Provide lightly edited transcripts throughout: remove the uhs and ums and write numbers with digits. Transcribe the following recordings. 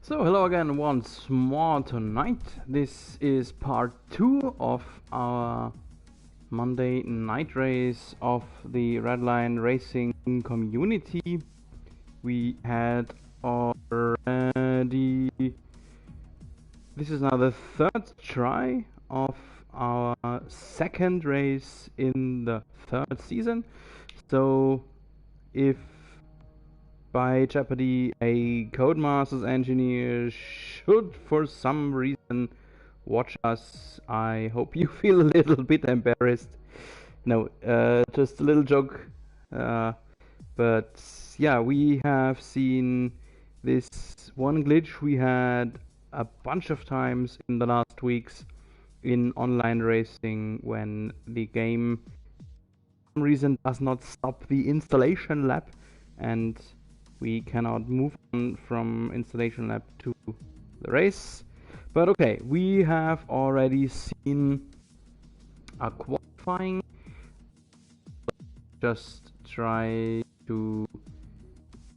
So hello again once more tonight. This is part 2 of our Monday night race of the Redline Racing community. We had already... This is now the third try of our second race in the third season. So if by Jeopardy a Codemasters engineer should for some reason watch us, I hope you feel a little bit embarrassed. No, just a little joke. But yeah, we have seen this one glitch we had a bunch of times in the last weeks in online racing when the game for some reason does not stop the installation lab and we cannot move on from installation lab to the race. But okay, we have already seen a qualifying. Just try to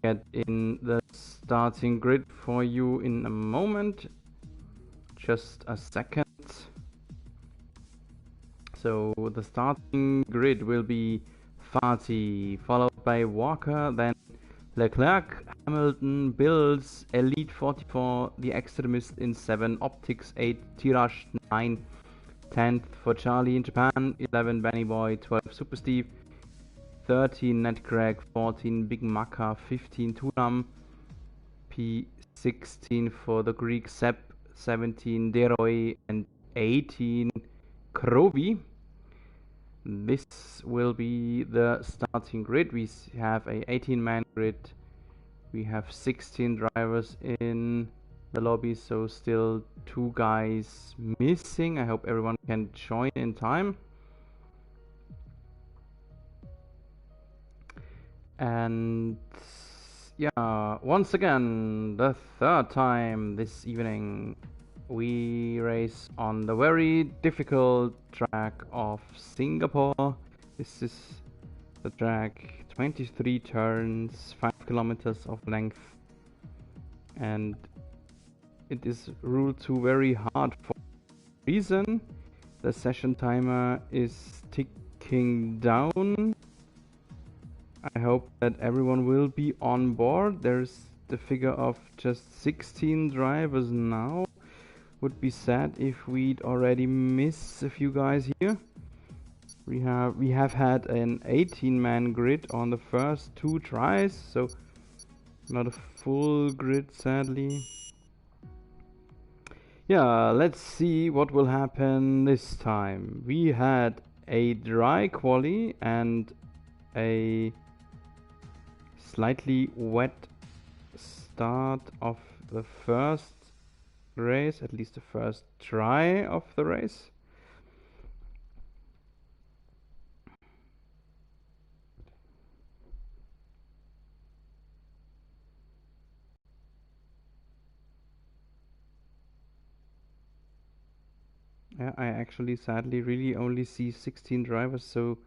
get in the starting grid for you in a moment. Just a second. So the starting grid will be Fati, followed by Walker, then Leclerc, Hamilton, Bills, Elite 44, The Extremist in 7, Optics 8, Tirage 9, 10th for Charlie in Japan, 11 Benny Boy, 12 Super Steve, 13 Ned Craig, 14 Big Maka, 15 Tunam, P16 for the Greek Sepp, 17 Deroy, and 18 Krovi. This will be the starting grid. We have a 18-man grid. We have 16 drivers in the lobby, so still 2 guys missing. I hope everyone can join in time. And yeah, once again, the third time this evening, we race on the very difficult track of Singapore. This is the track, 23 turns, 5 kilometers of length, and it is ruled to very hard for a reason. The session timer is ticking down. I hope that everyone will be on board. There's the figure of just 16 drivers now. Would be sad if we'd already miss a few guys here. We have had an 18-man grid on the first 2 tries, so not a full grid sadly. Yeah, let's see what will happen this time. We had a dry quali and a slightly wet start of the first race, at least the first try of the race. Yeah, I actually sadly really only see 16 drivers, so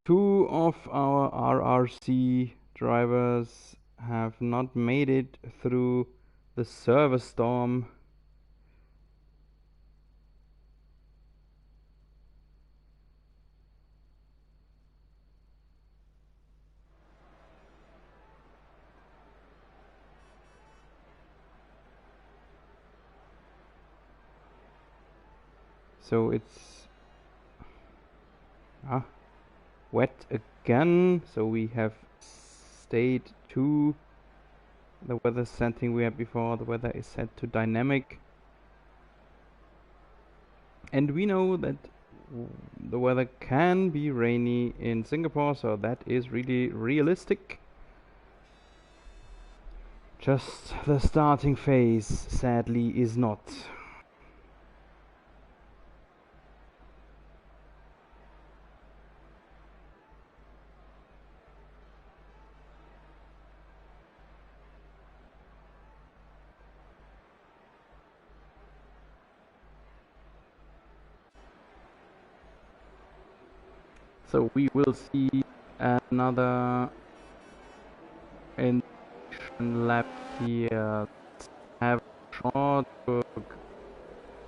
2 of our RRC drivers have not made it through the server storm. So it's wet again, so we have stayed to the weather setting we had before. The weather is set to dynamic, and we know that the weather can be rainy in Singapore, so that is really realistic. Just the starting phase sadly is not. So we will see another induction lap here short work.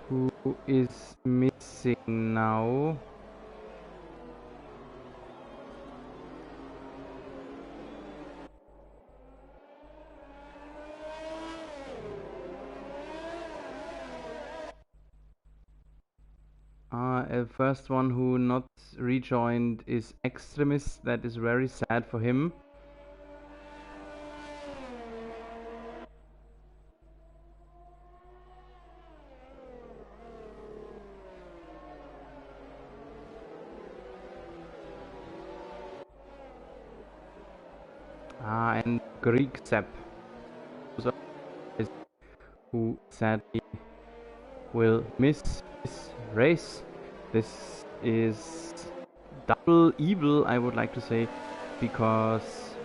Who is missing now? First one who not rejoined is Extremist. That is very sad for him. And Greek Sepp, who sadly will miss this race. This is double evil, I would like to say, because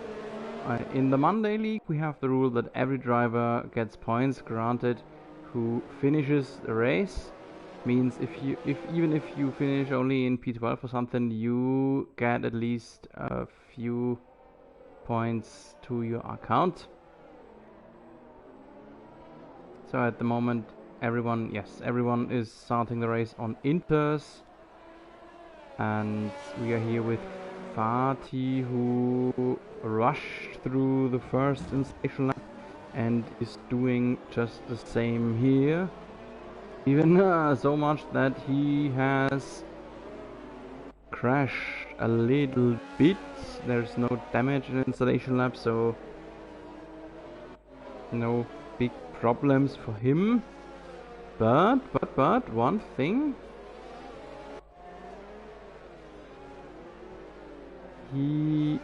in the Monday League we have the rule that every driver gets points granted who finishes the race. Means even if you finish only in P12 or something, you get at least a few points to your account. So at the moment everyone is starting the race on Inters, and we are here with Fatih, who rushed through the first installation lap and is doing just the same here, even so much that he has crashed a little bit. There's no damage in installation lap, so no big problems for him. But one thing, he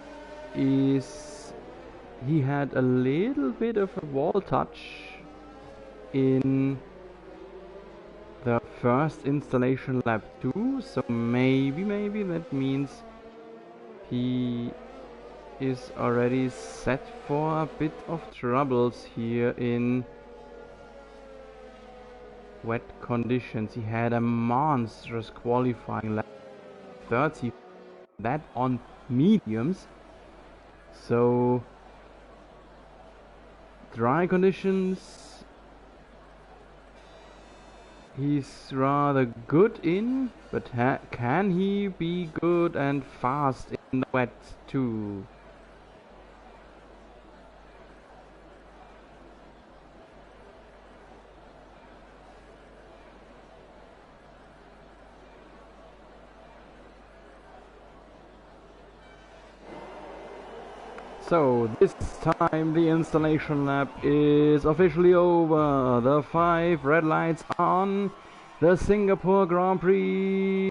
had a little bit of a wall touch in the first installation lap too, so maybe that means he is already set for a bit of troubles here in wet conditions. He had a monstrous qualifying lap 30, that on mediums, so dry conditions he's rather good in, but can he be good and fast in the wet too? So this time the installation lap is officially over. The 5 red lights on. The Singapore Grand Prix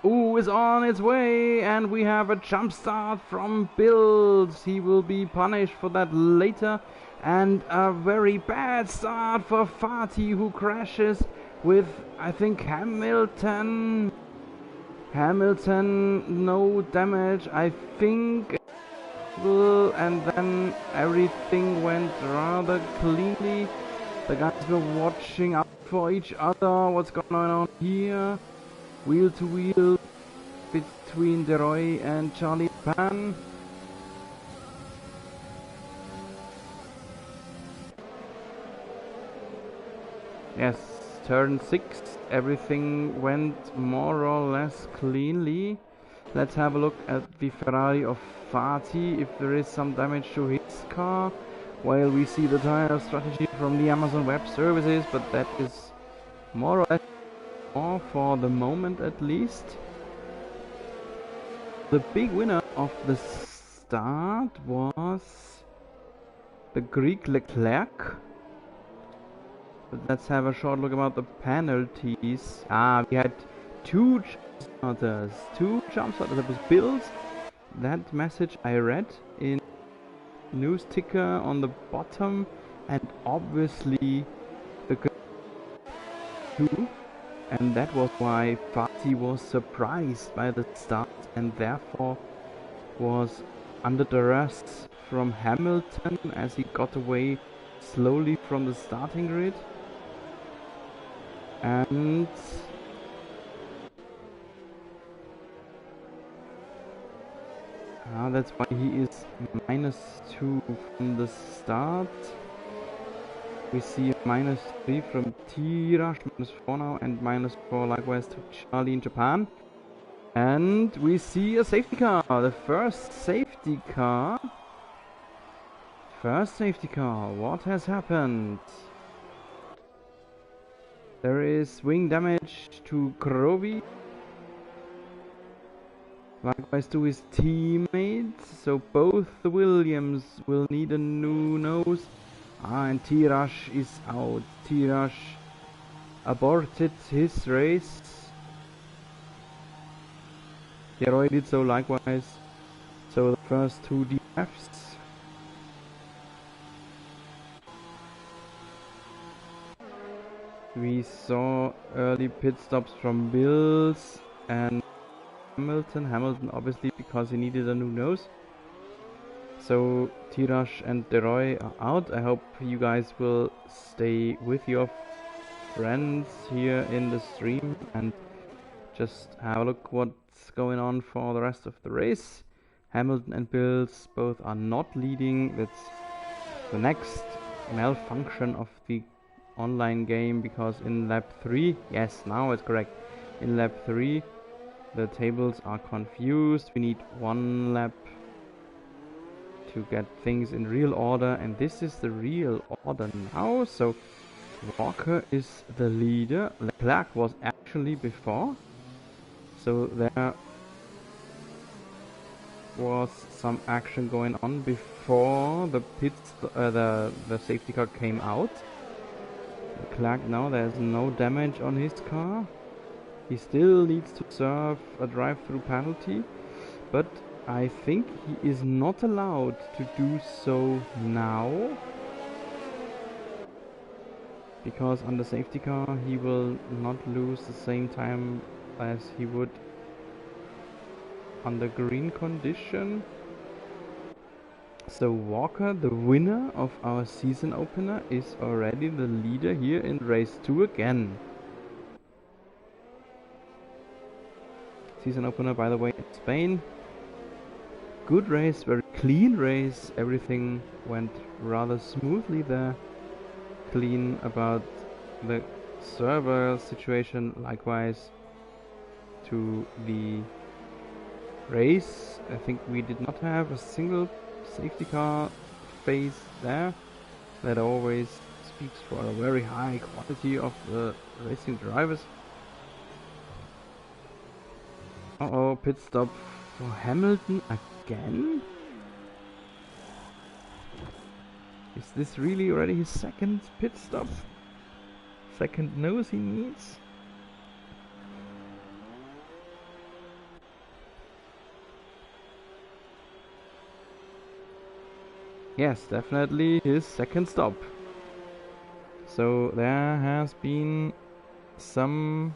is on its way, and we have a jump start from Bills. He will be punished for that later. And a very bad start for Fatih, who crashes with, I think, Hamilton. No damage, I think. And then everything went rather cleanly. The guys were watching out for each other. What's going on here? Wheel to wheel between Deroy and Charlie Pan. Yes, turn 6, everything went more or less cleanly. Let's have a look at the Ferrari of Fatih, if there is some damage to his car, while we see the tire strategy from the Amazon Web Services, but that is more or less all for the moment at least. The big winner of the start was the Greek Leclerc. But let's have a short look about the penalties. We had two jump starters. That was Bills. That message I read in news ticker on the bottom, and obviously the two, and that was why Fatih was surprised by the start and therefore was under duress from Hamilton as he got away slowly from the starting grid. And that's why he is -2 from the start. We see -3 from Tirash, -4 now, and -4 likewise to Charlie in Japan. And we see a safety car, the first safety car. First safety car, what has happened? There is wing damage to Krovi. Likewise to his teammates, so both the Williams will need a new nose. And Tirash is out. Tirash aborted his race. Leroy did so likewise. So the first two DFs. We saw early pit stops from Bills and Hamilton obviously because he needed a new nose. So Tirash and Leroy are out. I hope you guys will stay with your friends here in the stream and just have a look what's going on for the rest of the race. Hamilton and Bills both are not leading. That's the next malfunction of the online game, because in lap 3, yes, now it's correct, in lap 3 the tables are confused. We need one lap to get things in real order, and this is the real order now. So Walker is the leader. Leclerc was actually before, so there was some action going on before the pits, the safety car came out. Leclerc now, there's no damage on his car. He still needs to serve a drive-through penalty, but I think he is not allowed to do so now, because on the safety car he will not lose the same time as he would on the green condition. So Walker, the winner of our season opener, is already the leader here in race 2 again. Season opener, by the way, in Spain. Good race, very clean race. Everything went rather smoothly there. Clean about the server situation, likewise to the race. I think we did not have a single safety car phase there. That always speaks for a very high quality of the racing drivers. Uh-oh, pit stop for Hamilton again? Is this really already his second pit stop? Second nose he needs? Yes, definitely his second stop. So there has been some...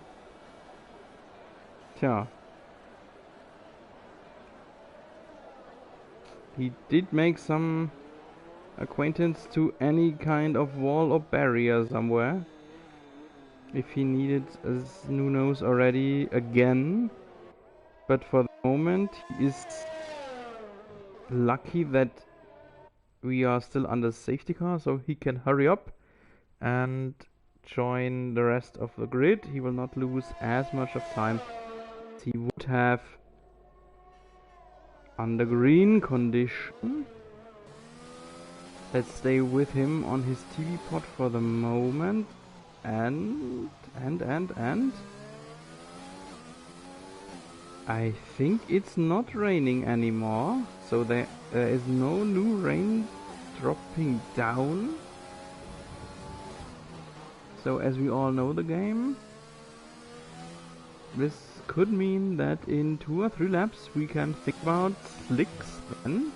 he did make some acquaintance to any kind of wall or barrier somewhere. If he needed a new nose already again. But for the moment he is lucky that we are still under safety car, so he can hurry up and join the rest of the grid. He will not lose as much of time as he would have under green condition. Let's stay with him on his TV pod for the moment. And I think it's not raining anymore, so there is no new rain dropping down. So as we all know the game, this could mean that in 2 or 3 laps we can think about slicks then.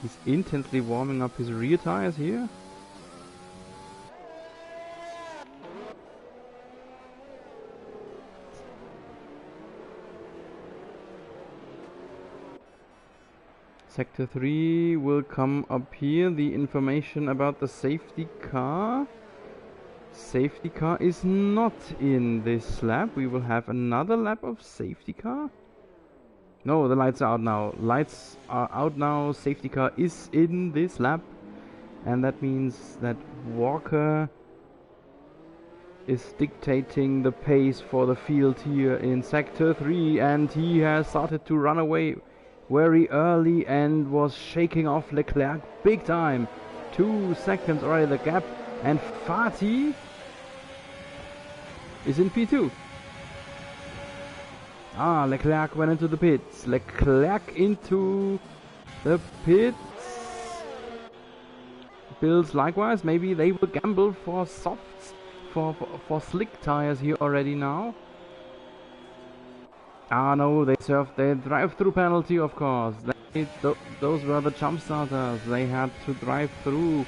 He's intensely warming up his rear tires here. Sector 3 will come up here. The information about the safety car. Safety car is not in this lap. We will have another lap of safety car. No, the lights are out now. Lights are out now. Safety car is in this lap. And that means that Walker is dictating the pace for the field here in Sector 3. And he has started to run away very early and was shaking off Leclerc big time. 2 seconds already the gap. And Fatih is in P2. Ah, Leclerc went into the pits. Leclerc into the pits. Bills likewise. Maybe they will gamble for softs, for slick tires here already now. Ah no, they served their drive-through penalty, of course. Those were the jump starters. They had to drive through,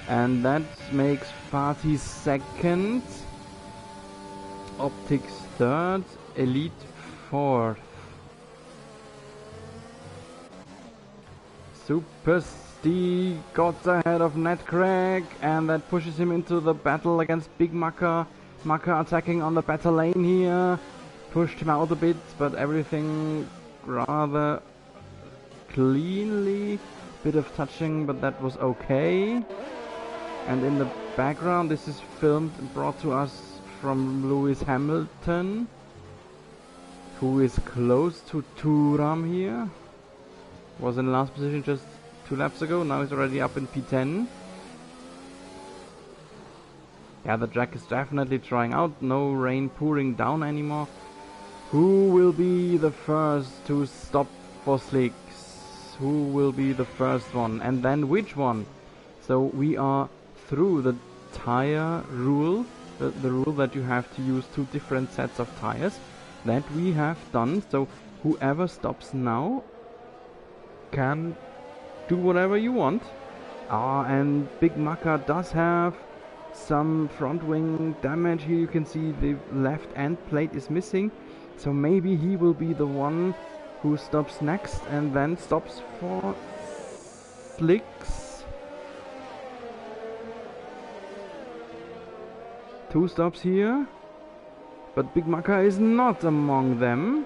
and that makes Fatih second, Optics third, Elite fourth. Super Steve got ahead of Ned Craig, and that pushes him into the battle against Big Maka. Maka attacking on the better lane here. Pushed him out a bit, but everything rather cleanly. Bit of touching, but that was okay. And in the background, this is filmed and brought to us from Lewis Hamilton, who is close to Thuram here. Was in last position just 2 laps ago, now he's already up in P10. Yeah, the track is definitely drying out, no rain pouring down anymore. Who will be the first to stop for slicks? Who will be the first one? And then which one? So we are through the tire rule, the rule that you have to use 2 different sets of tires. That we have done, so whoever stops now can do whatever you want. And Big Maka does have some front wing damage here. You can see the left end plate is missing, so maybe he will be the one who stops next and then stops for slicks. 2 stops here, but Big Maka is not among them.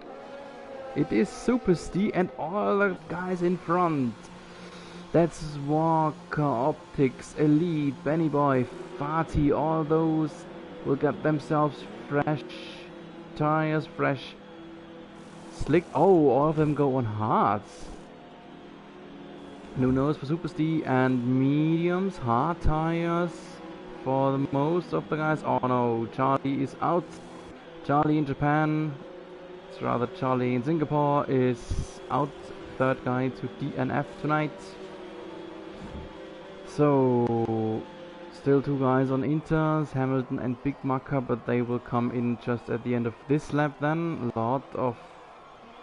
It is Super Steve and all the guys in front. That's Walker, Optics, Elite, Benny Boy, Fatih. All those will get themselves fresh tires, fresh slick. Oh, all of them go on hards. Who knows for Super Steve, and mediums, hard tires for the most of the guys. Oh no, Charlie is out. Charlie in Japan, it's rather Charlie in Singapore, is out. Third guy to DNF tonight. So still 2 guys on Inters, Hamilton and Big Maka, but they will come in just at the end of this lap then. A lot of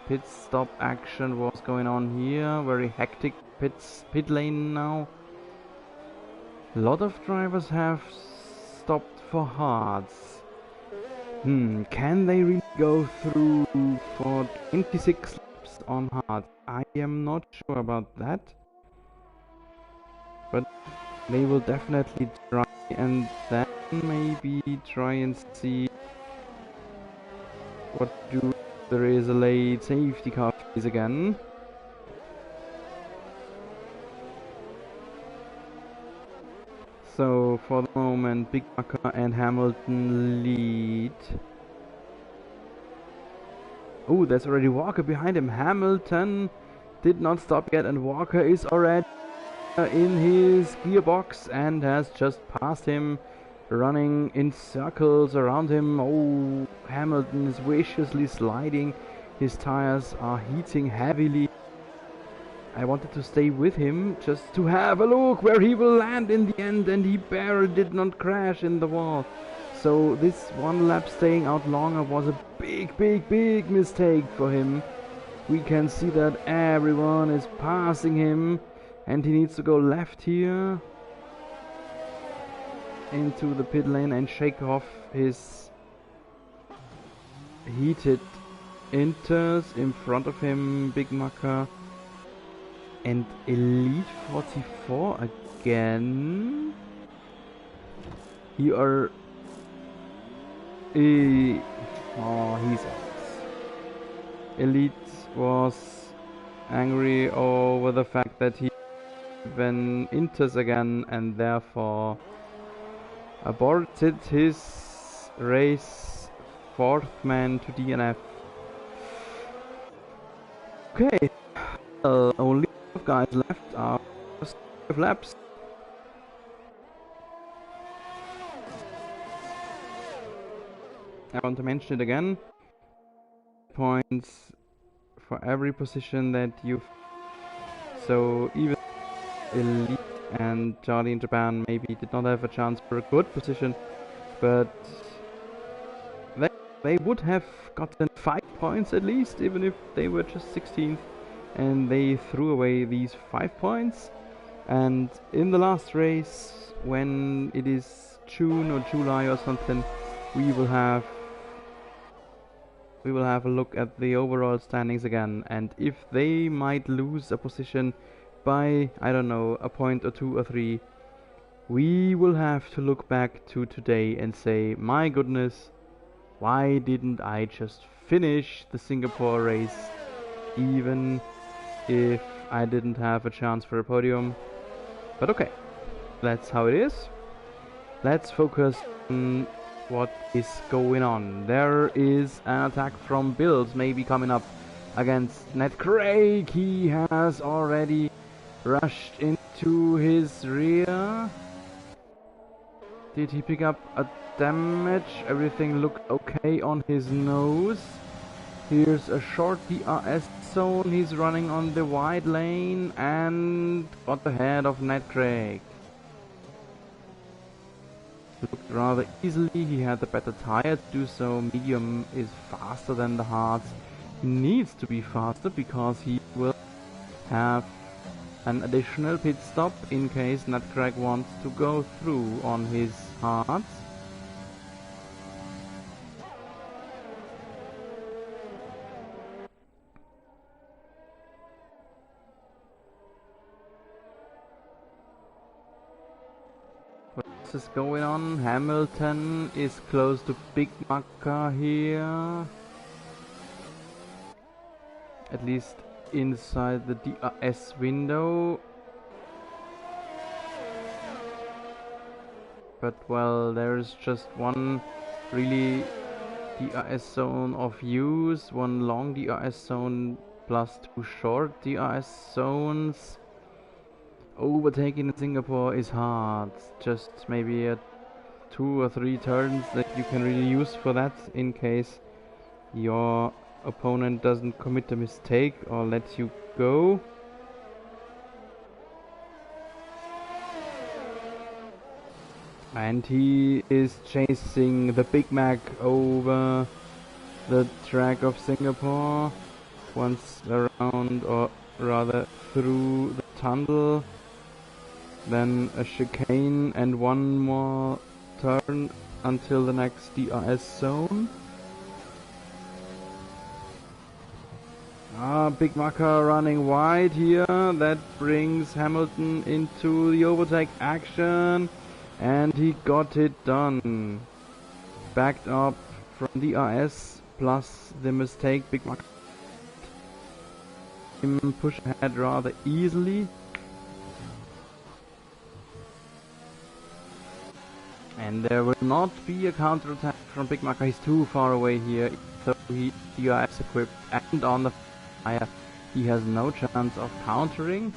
pit stop action was going on here, very hectic pit lane now. A lot of drivers have stopped for hards. Can they really go through for 26 laps on hard? I am not sure about that. But they will definitely try, and then maybe try and see what to do. There is a late safety car phase again. So for the moment, Big Maka and Hamilton lead. Oh, there's already Walker behind him. Hamilton did not stop yet, and Walker is already in his gearbox and has just passed him, running in circles around him. Oh, Hamilton is viciously sliding. His tires are heating heavily. I wanted to stay with him just to have a look where he will land in the end, and he barely did not crash in the wall. So this 1 lap staying out longer was a big mistake for him. We can see that everyone is passing him, and he needs to go left here into the pit lane and shake off his heated Inters. In front of him, Big Maka and Elite 44 again. Here are... oh, he's out. Elite was angry over the fact that he then enters again and therefore aborted his race. Fourth man to DNF. Okay, only 5 guys left after 5 laps. I want to mention it again. Points for every position that you've. So even Elite and Charlie in Japan maybe did not have a chance for a good position, but they would have gotten 5 points at least, even if they were just 16th, and they threw away these 5 points. And in the last race, when it is June or July or something, we will have a look at the overall standings again, and if they might lose a position by, I don't know, a point or 2 or 3, we will have to look back to today and say, my goodness, why didn't I just finish the Singapore race even if I didn't have a chance for a podium? But okay, that's how it is. Let's focus on what is going on. There is an attack from Bills maybe coming up against Ned Craig. He has already rushed into his rear. Did he pick up a damage? Everything looked okay on his nose. Here's a short DRS zone. He's running on the wide lane and got the head of Ned Craig. Looked rather easily. He had the better tire to do so. Medium is faster than the hards. He needs to be faster because he will have an additional pit stop in case Ned Craig wants to go through on his hards. What else is going on? Hamilton is close to Big Macca here. At least inside the DRS window. But well, there's just one really DRS zone of use, one long DRS zone plus 2 short DRS zones. Overtaking in Singapore is hard. Just maybe a 2 or 3 turns that you can really use for that in case your opponent doesn't commit a mistake or lets you go. And he is chasing the Big Mac over the track of Singapore, once around, or rather through the tunnel, then a chicane and one more turn until the next DRS zone. Big Macca running wide here. That brings Hamilton into the overtake action, and he got it done. Backed up from DRS plus the mistake. Big Macca him push ahead rather easily. And there will not be a counter-attack from Big Macca. He's too far away here, so he DRS equipped and on the fire. He has no chance of countering.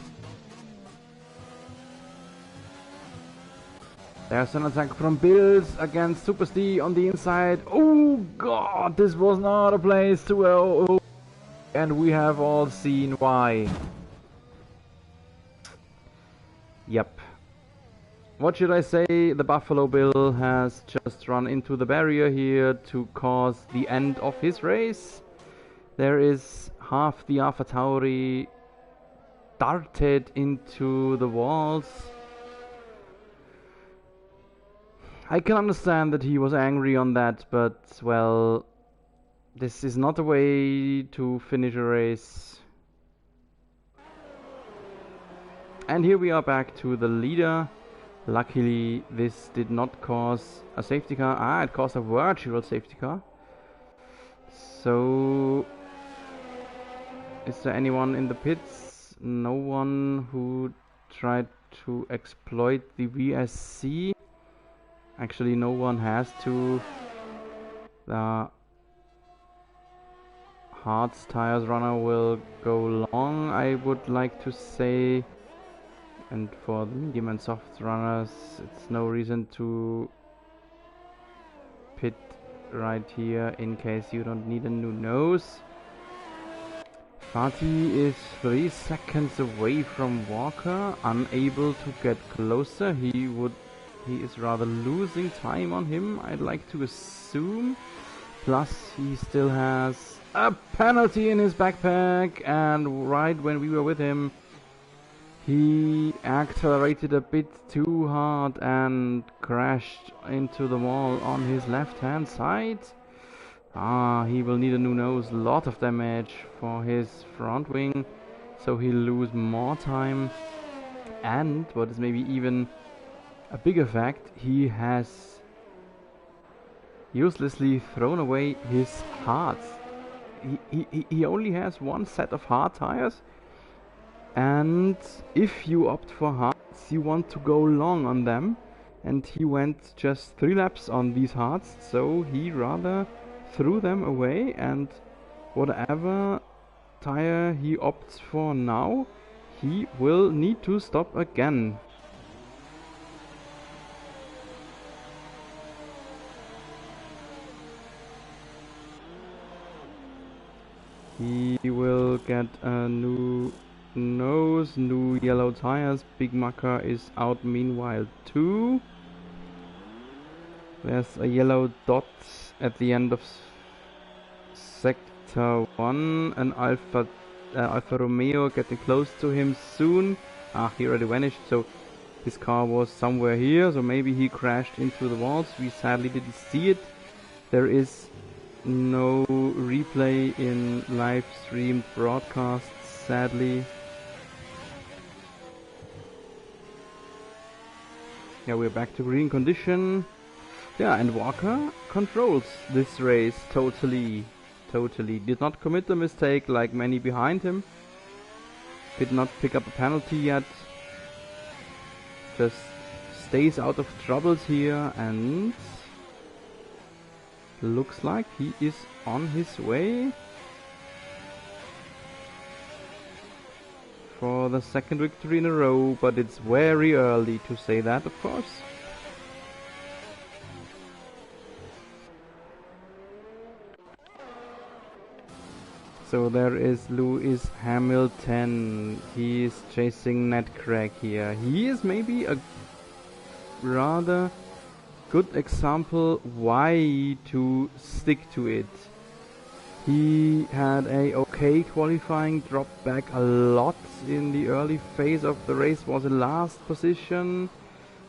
There's an attack from Bills against Super Steve on the inside. Oh god, this was not a place to go. And we have all seen why. Yep. What should I say? The Buffalo Bill has just run into the barrier here to cause the end of his race. There is half the AlphaTauri darted into the walls. I can understand that he was angry on that, but well, this is not a way to finish a race. And here we are back to the leader. Luckily, this did not cause a safety car. It caused a virtual safety car. So Is there anyone in the pits? No one who tried to exploit the VSC. Actually, no one has to. The hard tires runner will go long, I would like to say. And for the medium and soft runners, it's no reason to pit right here in case you don't need a new nose. Fatih is 3 seconds away from Walker, unable to get closer. He is rather losing time on him, I'd like to assume. Plus he still has a penalty in his backpack, and right when we were with him, he accelerated a bit too hard and crashed into the wall on his left hand side. He will need a new nose, lot of damage for his front wing, so he'll lose more time. And what is maybe even a bigger fact, he has uselessly thrown away his hards. He only has one set of hard tires, and if you opt for hards, you want to go long on them, and he went just 3 laps on these hards, so he rather threw them away, and whatever tire he opts for now, he will need to stop again. He will get a new nose, new yellow tires. Big Maka is out meanwhile too. There's a yellow dot at the end of sector 1. An Alfa Romeo getting close to him soon. He already vanished, so his car was somewhere here, so maybe he crashed into the walls. We sadly didn't see it. There is no replay in live streamed broadcasts, sadly. Yeah, we're back to green condition. Yeah, and Walker controls this race totally. Did not commit the mistake like many behind him. Did not pick up a penalty yet. Just stays out of troubles here, and looks like he is on his way for the second victory in a row, but it's very early to say that, of course. So there is Lewis Hamilton. He is chasing Ned Craig here. He is maybe a rather good example why to stick to it. He had a okay qualifying, dropped back a lot in the early phase of the race, was in last position,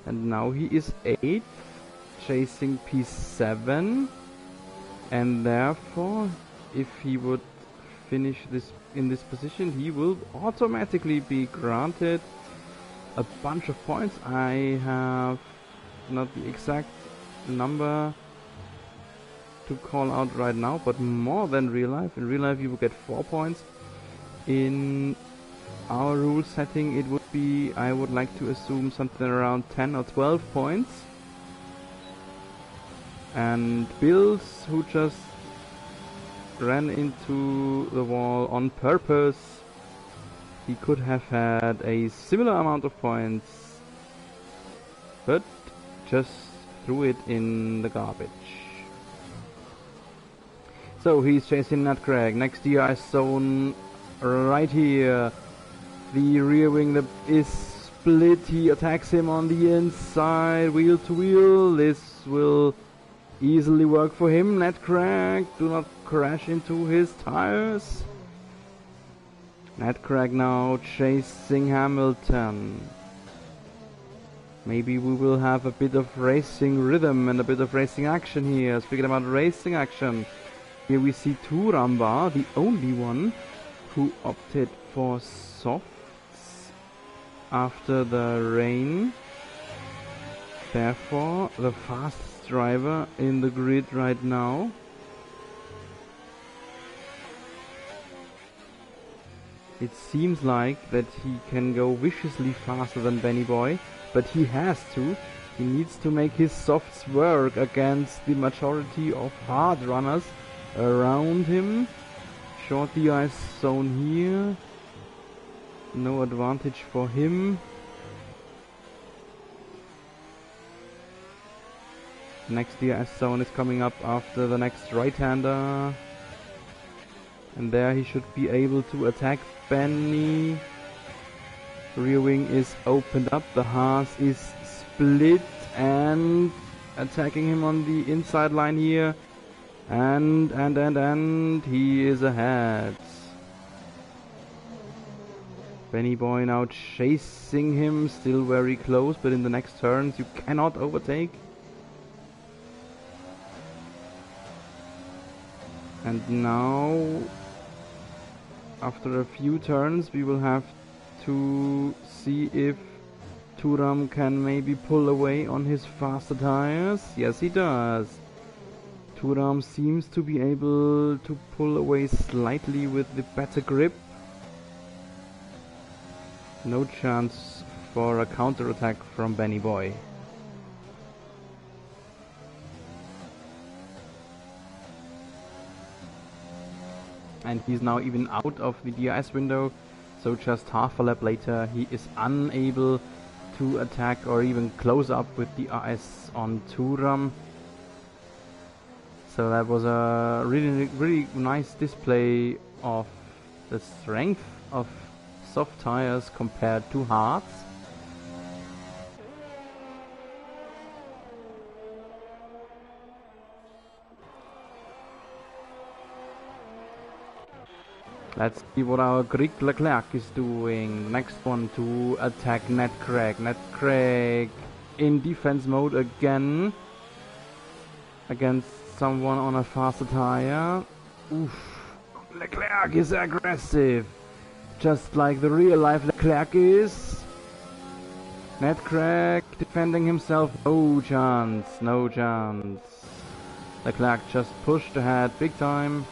and now he is 8th, chasing P7, and therefore if he would finish this in this position, he will automatically be granted a bunch of points. I have not the exact number to call out right now, but more than real life. In real life you will get 4 points. In our rule setting it would be, I would like to assume, something around 10 or 12 points. And Bills, who just ran into the wall on purpose, he could have had a similar amount of points, but just threw it in the garbage. So he's chasing Nat Craig. Next DRS zone right here. The rear wing is split. He attacks him on the inside, wheel to wheel. This will easily work for him. Nat Craig, do not crash into his tires. Nat Craig now chasing Hamilton. Maybe we will have a bit of racing rhythm and a bit of racing action here. Speaking about racing action, here we see Turamba, the only one who opted for softs after the rain. Therefore, the fastest driver in the grid right now. It seems like that he can go viciously faster than Benny Boy, but he has to. He needs to make his softs work against the majority of hard runners around him. Short DRS zone here. No advantage for him. Next DRS zone is coming up after the next right-hander. And there he should be able to attack Benny. Rear wing is opened up. The Haas is split and attacking him on the inside line here. And he is ahead. Benny Boy now chasing him, still very close, but in the next turns you cannot overtake. And now, after a few turns, we will have to see if Thuram can maybe pull away on his faster tires. Yes, he does. Thuram seems to be able to pull away slightly with the better grip. No chance for a counter-attack from Benny Boy. And he's now even out of the DRS window, so just half a lap later he is unable to attack or even close up with DRS on Thuram. So that was a really nice display of the strength of soft tires compared to hards. Let's see what our Greek Leclerc is doing. Next one to attack Ned Craig. Ned Craig in defense mode again against someone on a faster tire. Oof. Leclerc is aggressive, just like the real life Leclerc is. Ned Craig defending himself. No chance, no chance. Leclerc just pushed ahead big time.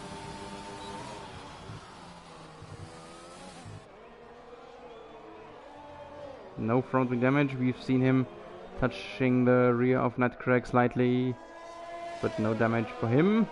No front wing damage. We've seen him touching the rear of Ned Craig slightly, but no damage for him.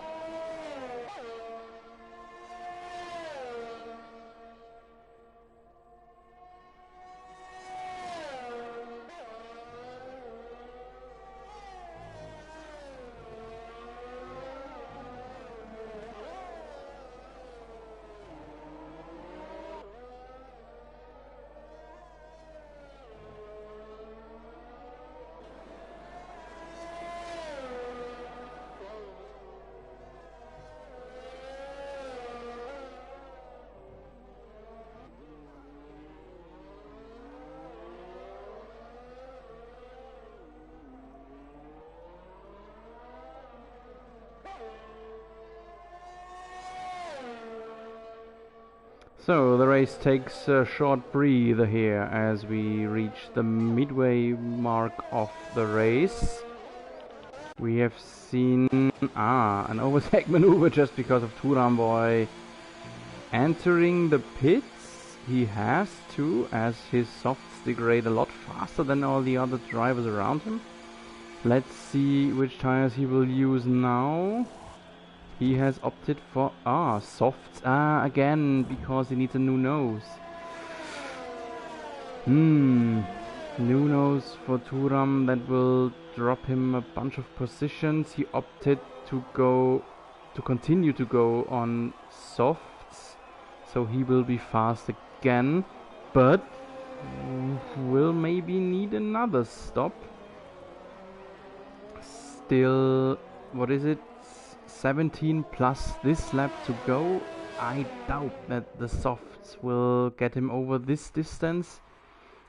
So the race takes a short breather here as we reach the midway mark of the race. We have seen an overtake maneuver just because of Thuram Boy entering the pits. He has to, as his softs degrade a lot faster than all the other drivers around him. Let's see which tires he will use now. He has opted for softs again because he needs a new nose. New nose for Thuram, that will drop him a bunch of positions. He opted to continue to go on softs, so he will be fast again, but will maybe need another stop. Still, what is it? 17 plus this lap to go. I doubt that the softs will get him over this distance.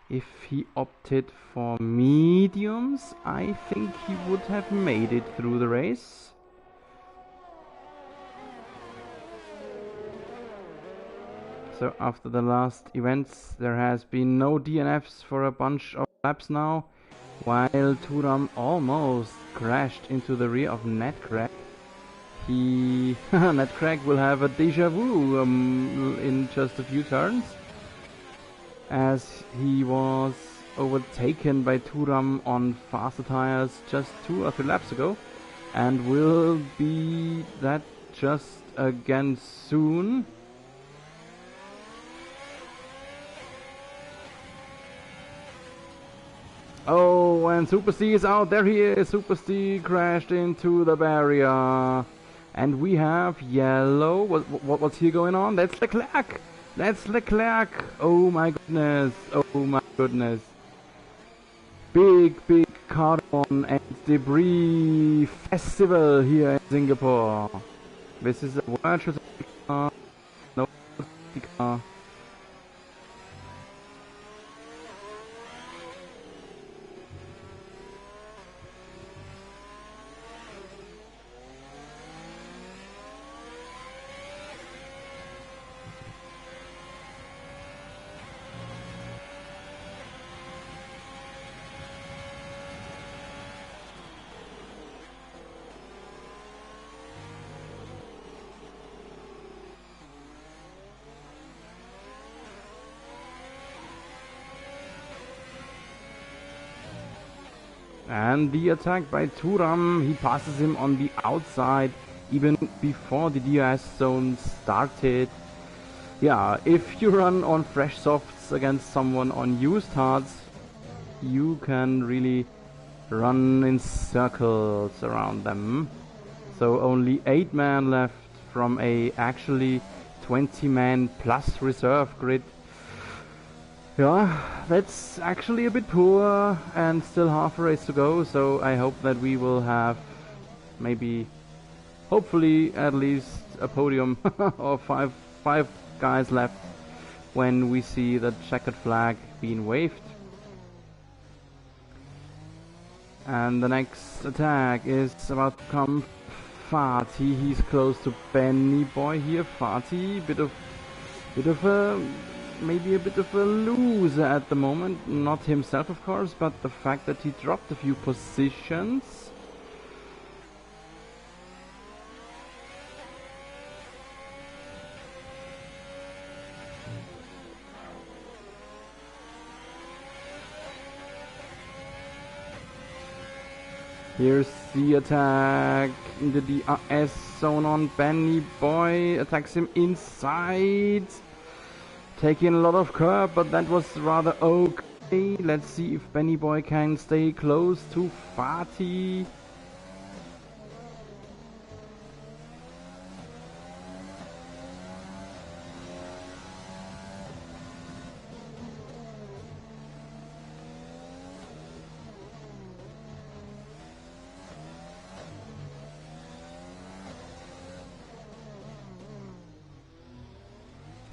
If he opted for mediums, I think he would have made it through the race. So after the last events, there has been no DNFs for a bunch of laps now, while Thuram almost crashed into the rear of Ned Craig. he Ned Craig will have a deja vu in just a few turns, as he was overtaken by Turam on faster tires just 2 or 3 laps ago, and will be that just again soon. Oh, and Super C is out. There he is. Super C crashed into the barrier. And we have yellow. What's here going on? That's Leclerc. That's Leclerc. Oh my goodness. Oh my goodness. Big carbon and debris festival here in Singapore. This is a virtual car. No car. And the attack by Turam, he passes him on the outside even before the DRS zone started. Yeah, if you run on fresh softs against someone on used hards, you can really run in circles around them. So only 8 men left from a actually 20 man plus reserve grid. Yeah, that's actually a bit poor, and still half a race to go, so I hope that we will have maybe, hopefully at least a podium or five guys left when we see the checkered flag being waved. And the next attack is about to come. Fatih, he's close to Benny Boy here. Fatih, maybe a bit of a loser at the moment. Not himself, of course, but the fact that he dropped a few positions. Here's the attack in the DRS zone on Benny Boy. Attacks him inside. Taking a lot of curb, but that was rather okay. Let's see if Benny Boy can stay close to Fatih.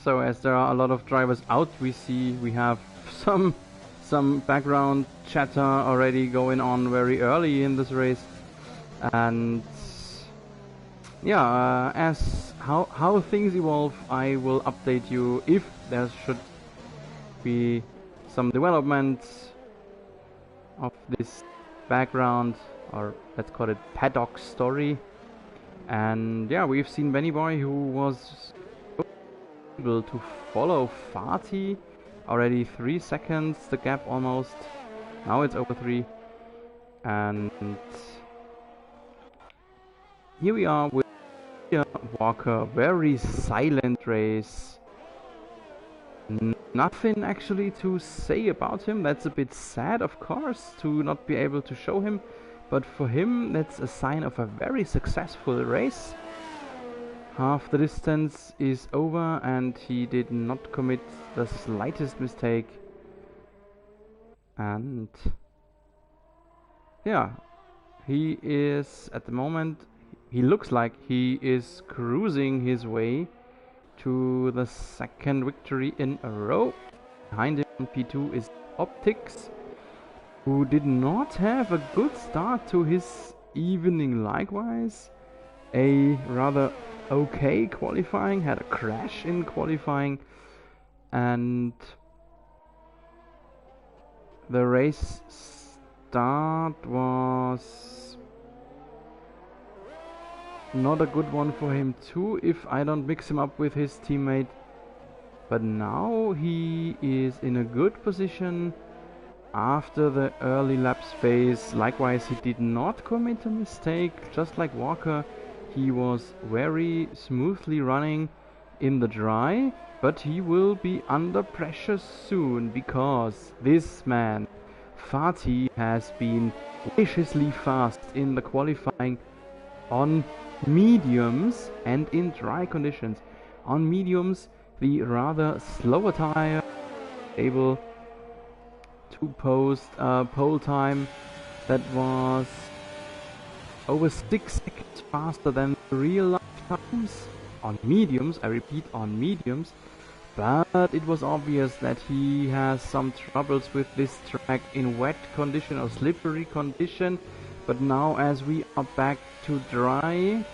So as there are a lot of drivers out, we have some background chatter already going on very early in this race, and yeah, as how things evolve, I will update you if there should be some development of this background, or let's call it paddock story. And yeah, we've seen Benny Boy, who was able to follow Fatih already 3 seconds, the gap almost. Now it's over 3, and here we are with Walker. Very silent race. Nothing actually to say about him. That's a bit sad, of course, to not be able to show him, but for him that's a sign of a very successful race. Half the distance is over and he did not commit the slightest mistake. And yeah, he is at the moment, he looks like he is cruising his way to the second victory in a row. Behind him on P2 is Optics, who did not have a good start to his evening likewise. A rather okay qualifying, had a crash in qualifying, and the race start was Not a good one for him too if I don't mix him up with his teammate. But now he is in a good position after the early laps phase. Likewise, he did not commit a mistake, just like Walker. He was very smoothly running in the dry, but he will be under pressure soon because this man, Fatih, has been viciously fast in the qualifying on mediums and in dry conditions. On mediums, the rather slower tire able to post a pole time that was over 6 seconds faster than real life times on mediums. I repeat, on mediums. But it was obvious that he has some troubles with this track in wet condition or slippery condition. But now as we are back to dry,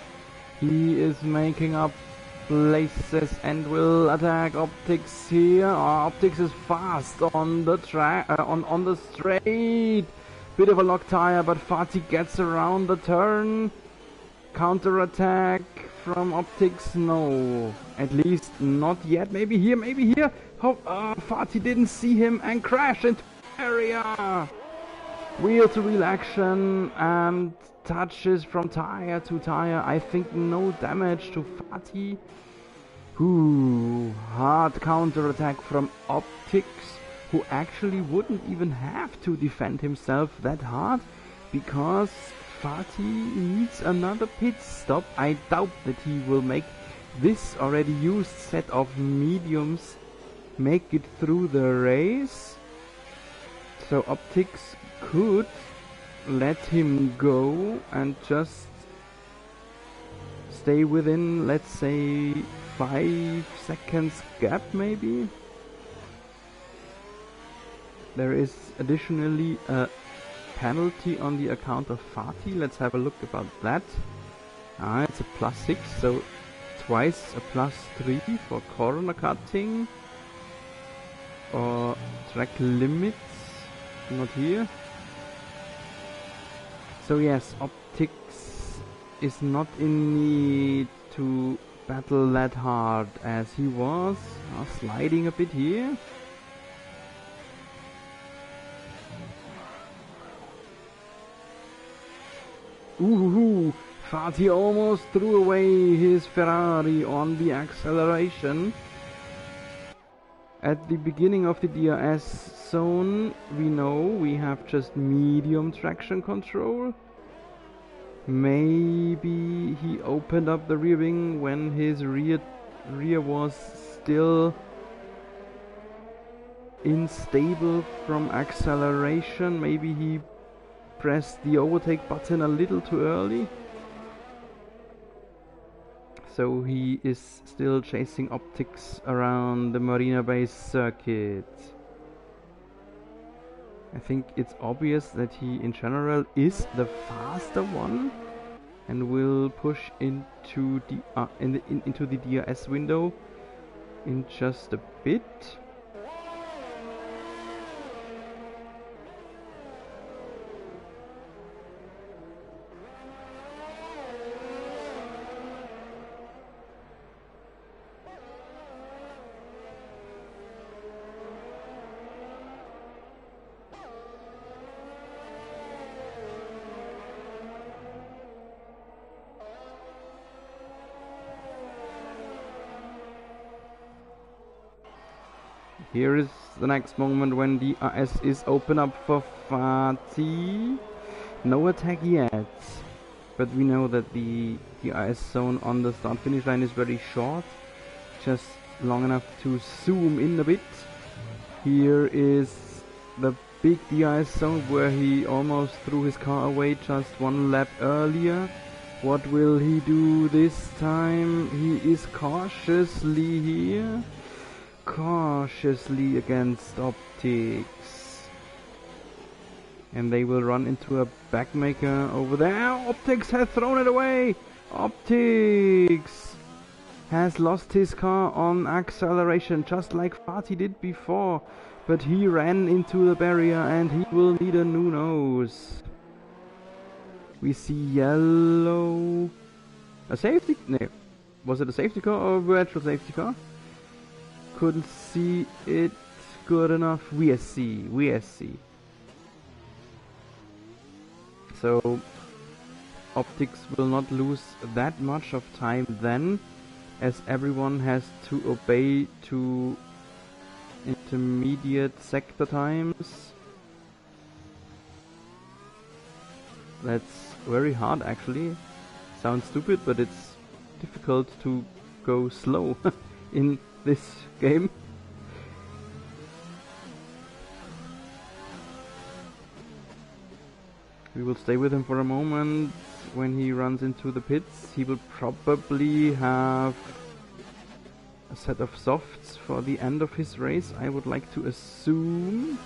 he is making up places and will attack Optics here. Optics is fast on the track, on the straight. Bit of a lock tire, but Fatih gets around the turn. Counter attack from Optics, no, at least not yet. Maybe here, maybe here. Fatih didn't see him and crashed into the area. Wheel to wheel action and touches from tire to tire. I think no damage to Fatih. Hard counter attack from Optics, who actually wouldn't even have to defend himself that hard because Fatih needs another pit stop. I doubt that he will make this already used set of mediums make it through the race. So Optics could let him go and just stay within, let's say, 5 seconds gap maybe. There is additionally a penalty on the account of Fatih. Let's have a look about that. It's a +6, so twice a +3 for corner cutting or track limits. Not here. So yes, Optics is not in need to battle that hard as he was sliding a bit here. Fatih almost threw away his Ferrari on the acceleration. At the beginning of the DRS zone, we know we have just medium traction control. Maybe he opened up the rear wing when his rear was still unstable from acceleration. Maybe he pressed the overtake button a little too early. So he is still chasing Optics around the Marina Bay circuit. I think it's obvious that he in general is the faster one and will push into the into the DRS window in just a bit. Here is the next moment when the RS is open up for Fatih. No attack yet, but we know that the RS zone on the start finish line is very short, just long enough to zoom in a bit. Here is the big DRS zone where he almost threw his car away just one lap earlier. What will he do this time? He is cautiously here. Cautiously against Optics. And they will run into a backmaker over there. Optics has thrown it away! Optics has lost his car on acceleration just like Fatih did before. But he ran into the barrier and he will need a new nose. We see yellow A safety? No. Was it a safety car or a virtual safety car? Couldn't see it good enough. VSC. So Optics will not lose that much of time then, as everyone has to obey to intermediate sector times. That's very hard actually. Sounds stupid, but it's difficult to go slow in this game. We will stay with him for a moment. When he runs into the pits, he will probably have a set of softs for the end of his race, I would like to assume.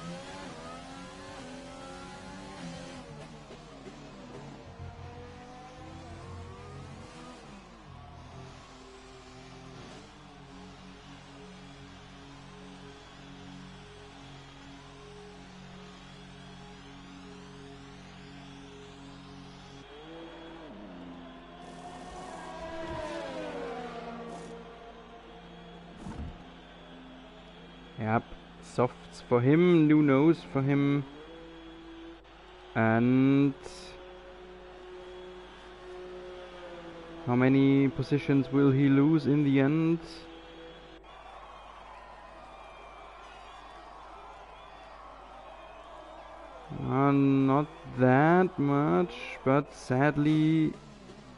Yep, softs for him, new nose for him, and how many positions will he lose in the end? Not that much, but sadly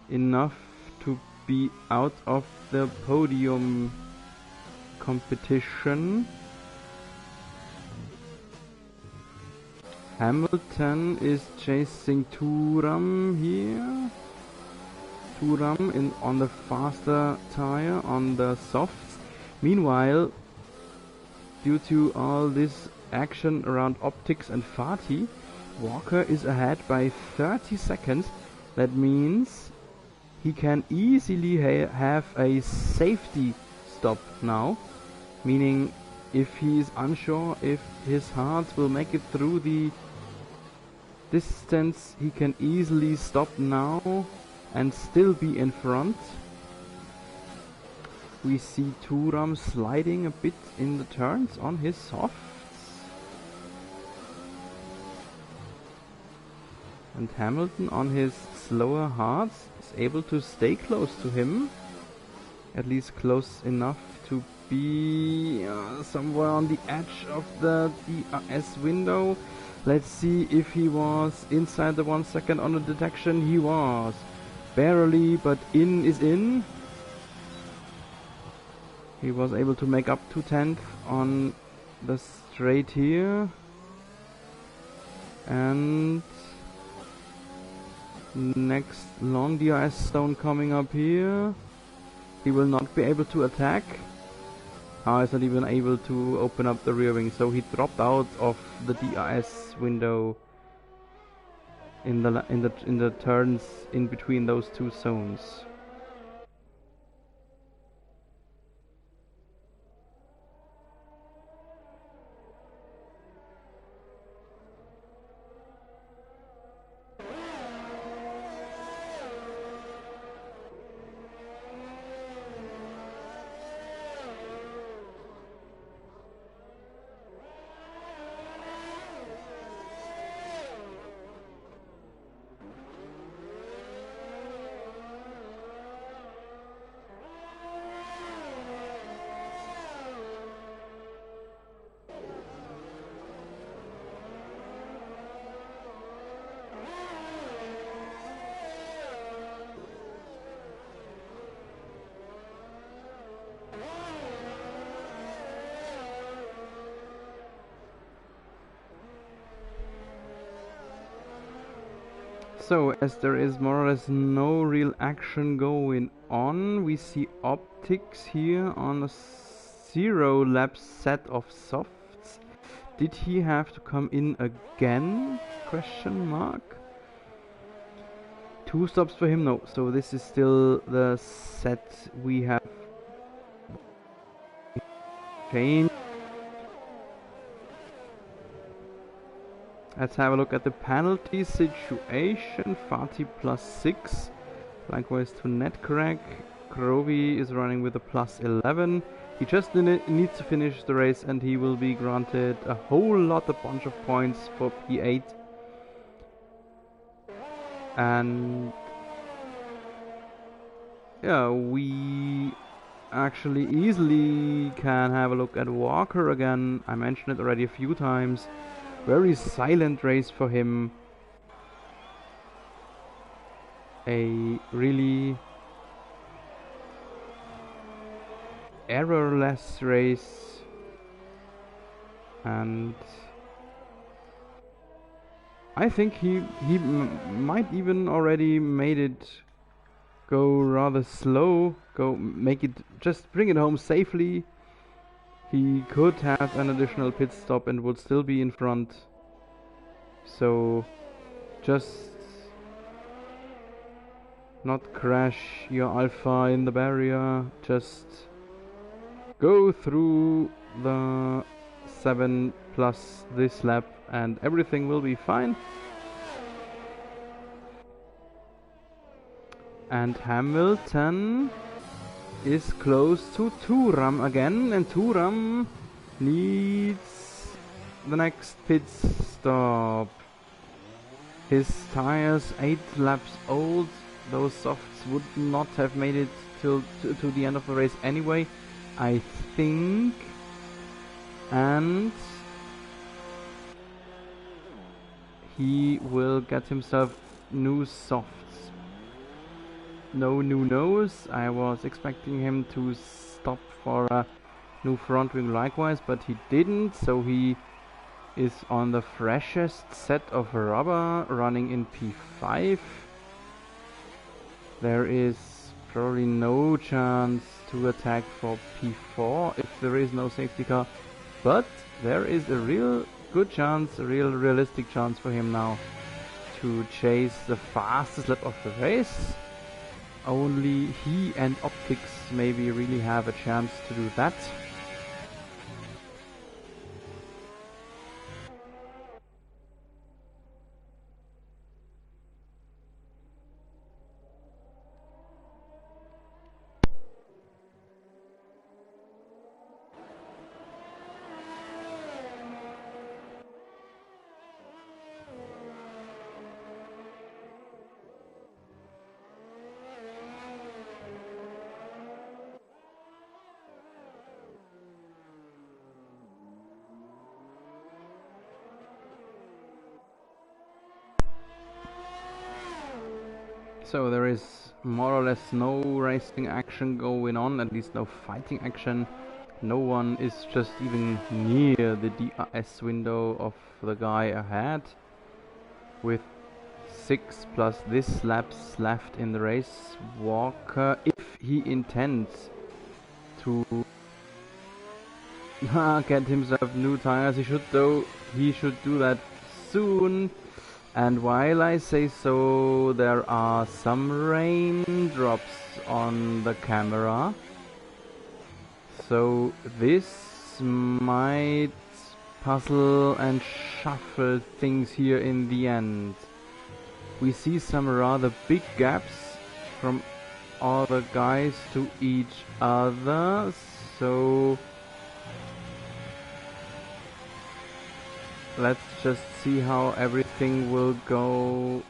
enough to be out of the podium competition. Hamilton is chasing Thuram here. Thuram on the faster tire, on the softs. Meanwhile, due to all this action around Optics and Fatih, Walker is ahead by 30 seconds. That means he can easily have a safety stop now. Meaning, if he is unsure if his hearts will make it through the distance, he can easily stop now and still be in front. We see Thuram sliding a bit in the turns on his softs. And Hamilton on his slower hards is able to stay close to him. At least close enough to be somewhere on the edge of the DRS window. Let's see if he was inside the 1 second on the detection. He was. Barely, but in is in. He was able to make up 2/10 on the straight here. And next long DRS zone coming up here. He will not be able to attack. He's not even able to open up the rear wing, so he dropped out of the DRS window in the turns in between those two zones. So, as there is more or less no real action going on, we see Optics here on a 0 lap set of softs. Did he have to come in again? Question mark. 2 stops for him? No. So this is still the set we have changed. Let's have a look at the penalty situation. Fatih +6, Likewise to Netcrack. Krovi is running with a plus 11. He just needs to finish the race and he will be granted a bunch of points for P8. And yeah, we actually easily can have a look at Walker again. I mentioned it already a few times. Very silent race for him. A really errorless race, and I think he might even already made it go rather slow, just bring it home safely. He could have an additional pit stop and would still be in front. So just not crash your Alpha in the barrier, just go through the 7 plus this lap and everything will be fine. And Hamilton is close to Thuram again, and Thuram needs the next pit stop. His tires 8 laps old. Those softs would not have made it to the end of the race anyway, I think. And he will get himself new softs. No new nose. I was expecting him to stop for a new front wing likewise, but he didn't, so he is on the freshest set of rubber, running in P5. There is probably no chance to attack for P4 if there is no safety car, but there is a real good chance, a real realistic chance for him now to chase the fastest lap of the race. Only he and Optics maybe really have a chance to do that. So there is more or less no racing action going on, at least no fighting action. No one is just even near the DRS window of the guy ahead. With 6 plus this laps left in the race, Walker, if he intends to get himself new tires, he should do that soon. And while I say so, there are some raindrops on the camera, so this might puzzle and shuffle things here in the end. We see some rather big gaps from all the guys to each other, so let's just see how everything will go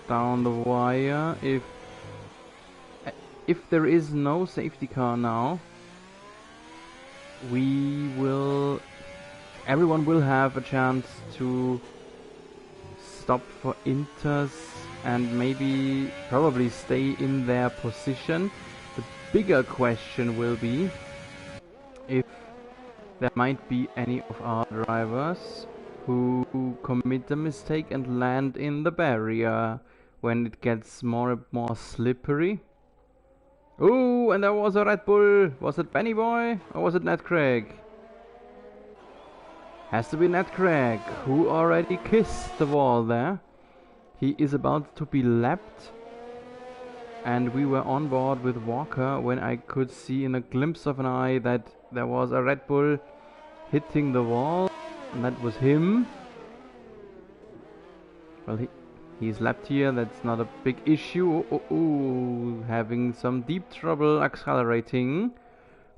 down the wire. If there is no safety car now, everyone will have a chance to stop for inters and probably stay in their position. The bigger question will be if there might be any of our drivers who commit a mistake and land in the barrier when it gets more and more slippery. Ooh, and there was a Red Bull. Was it Benny Boy or was it Ned Craig? Has to be Ned Craig, who already kissed the wall there. He is about to be lapped, and we were on board with Walker when I could see in a glimpse of an eye that there was a Red Bull hitting the wall. And that was him. Well, He's lapped here, that's not a big issue. Having some deep trouble accelerating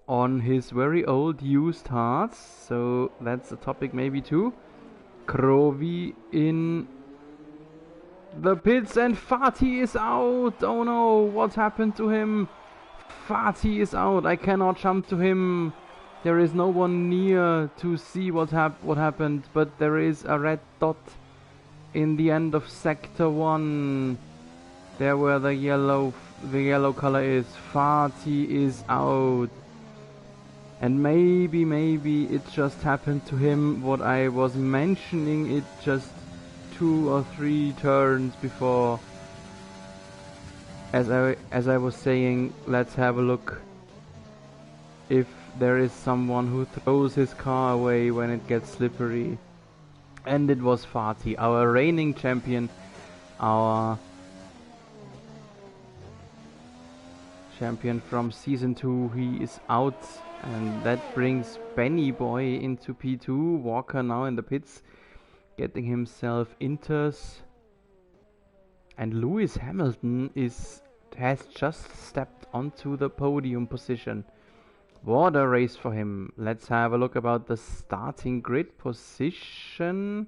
on his very old used hearts, so that's a topic maybe too. Krovi in the pits and Fatih is out. Oh no, what happened to him? Fatih is out. I cannot jump to him. There is no one near to see what happened, but there is a red dot in the end of sector 1. There where the yellow color is. Fatih is out. And maybe it just happened to him what I was mentioning it just 2 or 3 turns before. As I was saying, let's have a look if there is someone who throws his car away when it gets slippery. And it was Fatih, our reigning champion, our champion from season 2. He is out, and that brings Benny Boy into P2. Walker now in the pits, getting himself inters. And Lewis Hamilton has just stepped onto the podium position. What a race for him. Let's have a look about the starting grid position.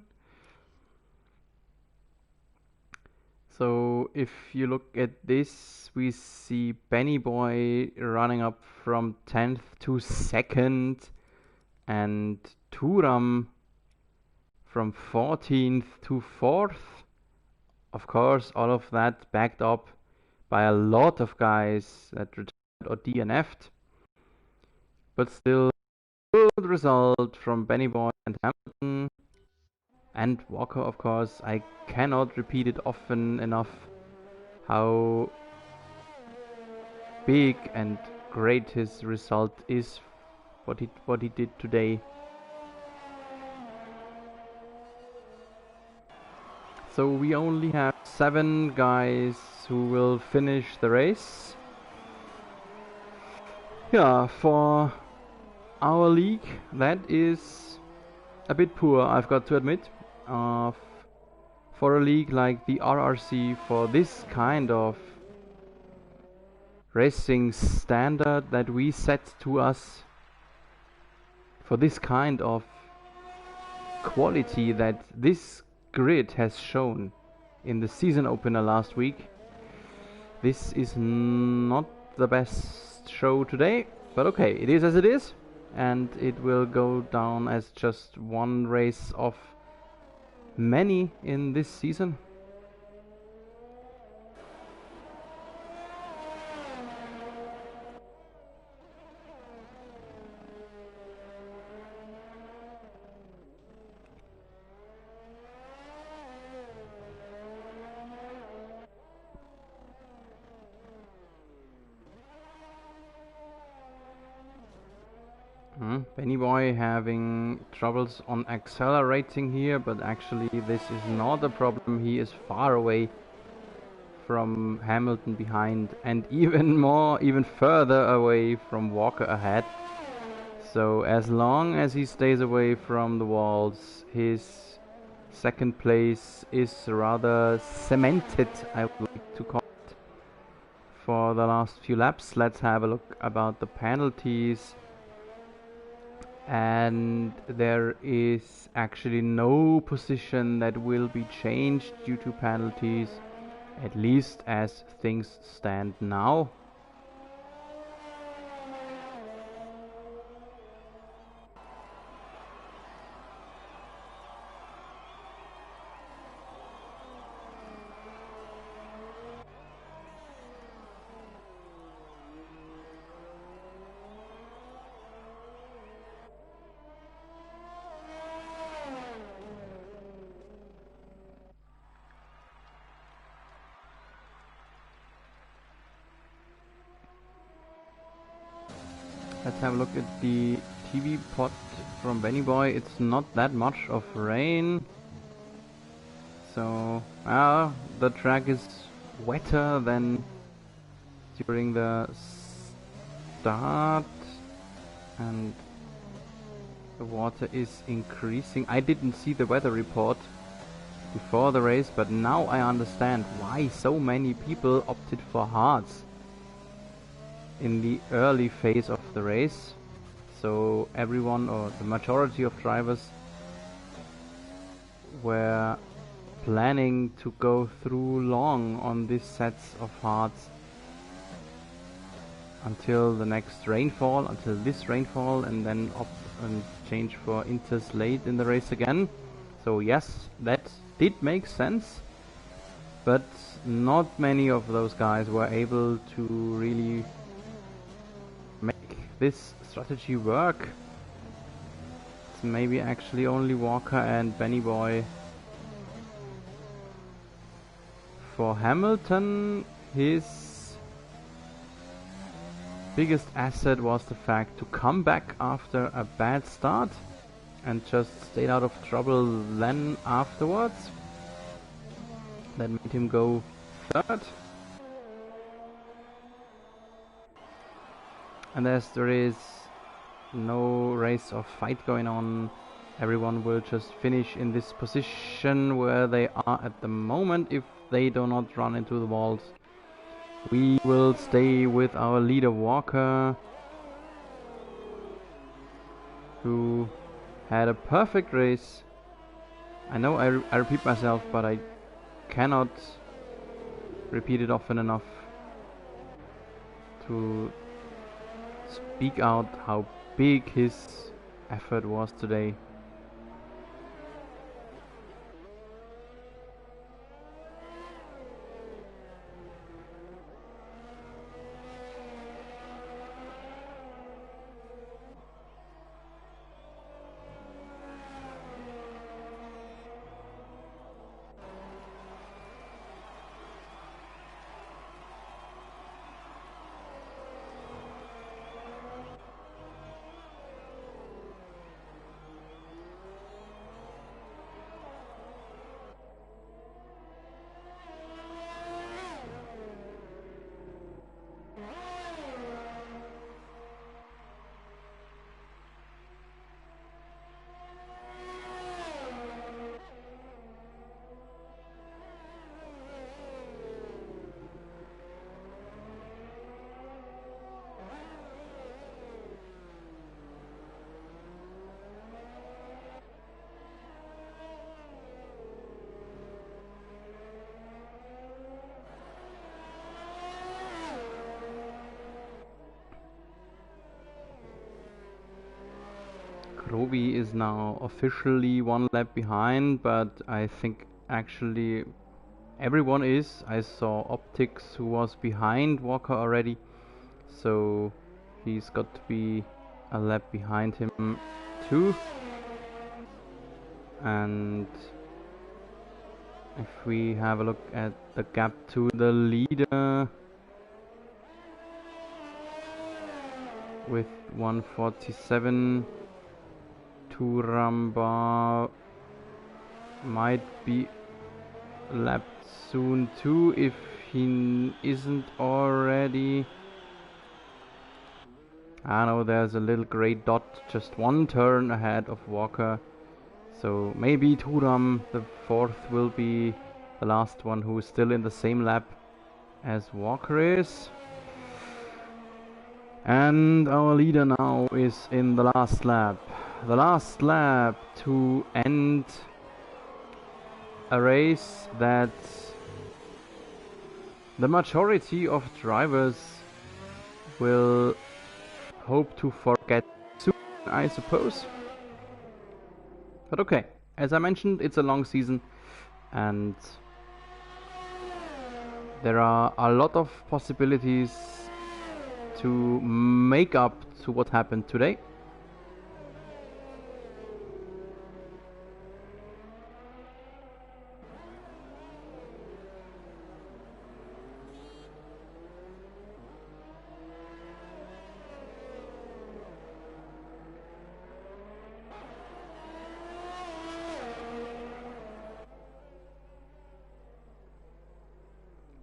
So if you look at this, we see Benny Boy running up from 10th to 2nd, and Turam from 14th to 4th. Of course, all of that backed up by a lot of guys that retired or DNF'd. But still, good result from Benny Boy and Hamilton. And Walker, of course. I cannot repeat it often enough how big and great his result is, what he did today. So we only have 7 guys who will finish the race. Yeah, for our league, that is a bit poor, I've got to admit. For a league like the RRC, for this kind of racing standard that we set to us, for this kind of quality that this grid has shown in the season opener last week, this is not the best show today, but okay, it is as it is, and it will go down as just one race of many in this season. Benny Boy having troubles on accelerating here, but actually this is not a problem. He is far away from Hamilton behind, and even further away from Walker ahead. So as long as he stays away from the walls, his second place is rather cemented, I would like to call it, for the last few laps. Let's have a look about the penalties. And there is actually no position that will be changed due to penalties, at least as things stand now. Let's have a look at the TV pot from Benny Boy. It's not that much of rain, so the track is wetter than during the start, and the water is increasing. I didn't see the weather report, before the race, but now I understand why so many people opted for hards in the early phase of the race. So everyone, or the majority of drivers, were planning to go through long on these sets of hards until the next rainfall, until this rainfall, and then opt and change for inters late in the race again. So yes, that did make sense, but not many of those guys were able to really make this strategy work. It's maybe actually only Walker and Benny Boy. For Hamilton, his biggest asset was the fact to come back after a bad start and just stayed out of trouble then afterwards. That made him go third. And as there is no race or fight going on, everyone will just finish in this position where they are at the moment if they do not run into the walls. We will stay with our leader Walker, who had a perfect race. I know I repeat myself, but I cannot repeat it often enough to speak out how big his effort was today. Roby is now officially one lap behind, but I think actually everyone is. I saw Optics, who was behind Walker already, so he's got to be a lap behind him too. And if we have a look at the gap to the leader with 147, Turamba might be lapped soon too if he isn't already. I know there's a little grey dot just one turn ahead of Walker, so maybe Turam, the fourth, will be the last one who is still in the same lap as Walker is. And our leader now is in the last lap. The last lap to end a race that the majority of drivers will hope to forget soon, I suppose. But okay, as I mentioned, it's a long season and there are a lot of possibilities to make up to what happened today.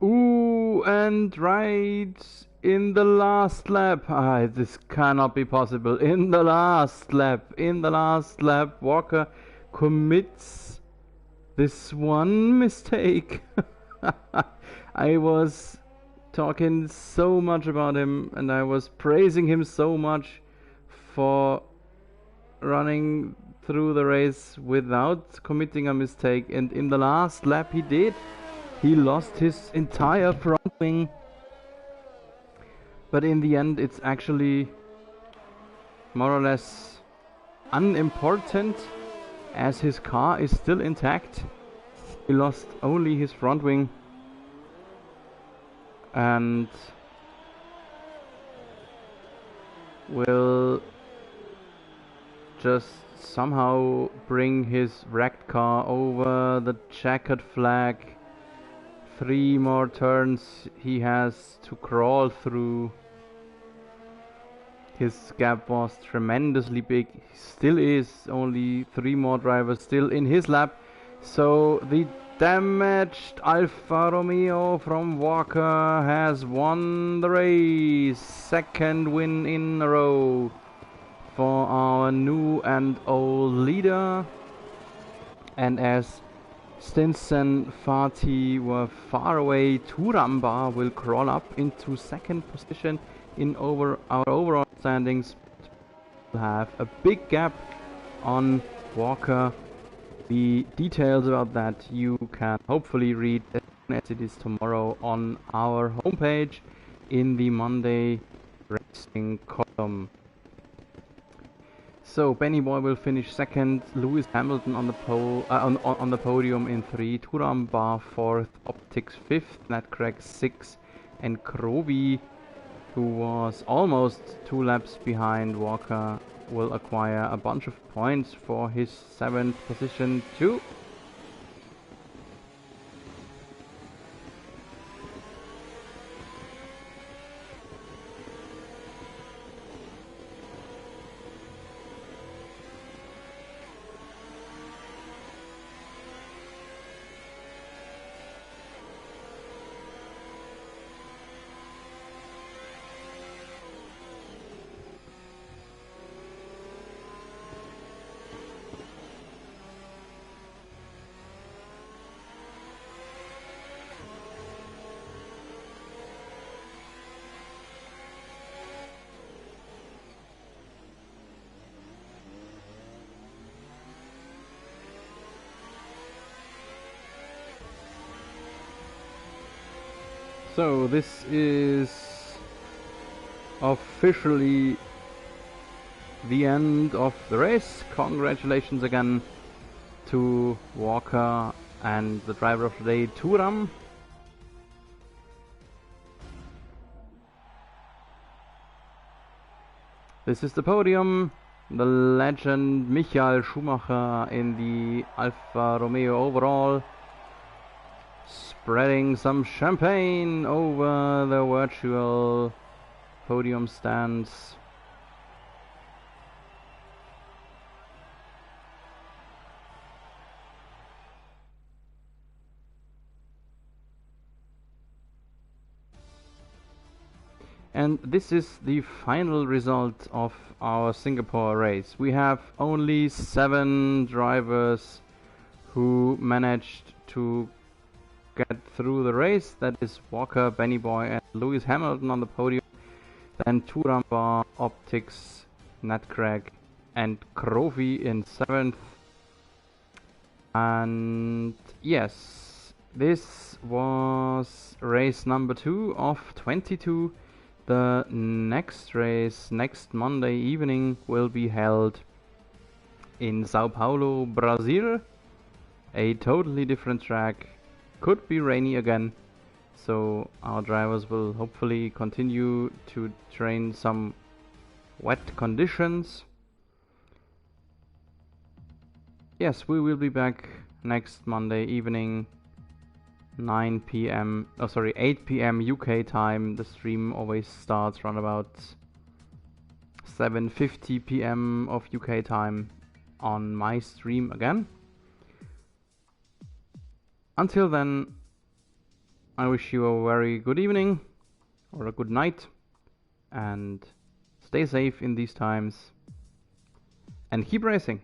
Ooh, and right in the last lap. This cannot be possible. In the last lap, Walker commits This one mistake. I was talking so much about him and I was praising him so much for running through the race without committing a mistake, and in the last lap he did. He lost his entire front wing, but in the end it's actually more or less unimportant as his car is still intact. He lost only his front wing and will just somehow bring his wrecked car over the checkered flag. 3 more turns he has to crawl through. His gap was tremendously big. He still is. Only 3 more drivers still in his lap. So the damaged Alfa Romeo from Walker has won the race. 2nd win in a row for our new and old leader. And as Stinson, Fatih were far away, Turamba will crawl up into 2nd position in our overall standings. We'll have a big gap on Walker. The details about that you can hopefully read as it is tomorrow on our homepage in the Monday Racing column. So Benny Boy will finish 2nd, Lewis Hamilton on the on the podium in 3, Turamba 4th, Optics 5th, Nat Craig 6th, and Krovi, who was almost 2 laps behind Walker, will acquire a bunch of points for his 7th position too. So this is officially the end of the race. Congratulations again to Walker and the driver of the day, Thuram. This is the podium. The legend Michael Schumacher in the Alfa Romeo overall, spreading some champagne over the virtual podium stands. And this is the final result of our Singapore race. We have only 7 drivers who managed to get through the race. That is Walker, Benny Boy and Lewis Hamilton on the podium. Then Turamba, Optics, Nat Craig and Krovi in 7th. And yes, this was race number 2 of 22. The next race, next Monday evening, will be held in Sao Paulo, Brazil. A totally different track. Could be rainy again, so our drivers will hopefully continue to train some wet conditions. Yes, we will be back next Monday evening, 8 p.m. UK time. The stream always starts around about 7:50 p.m. of UK time on my stream again. Until then, I wish you a very good evening or a good night, and stay safe in these times and keep racing.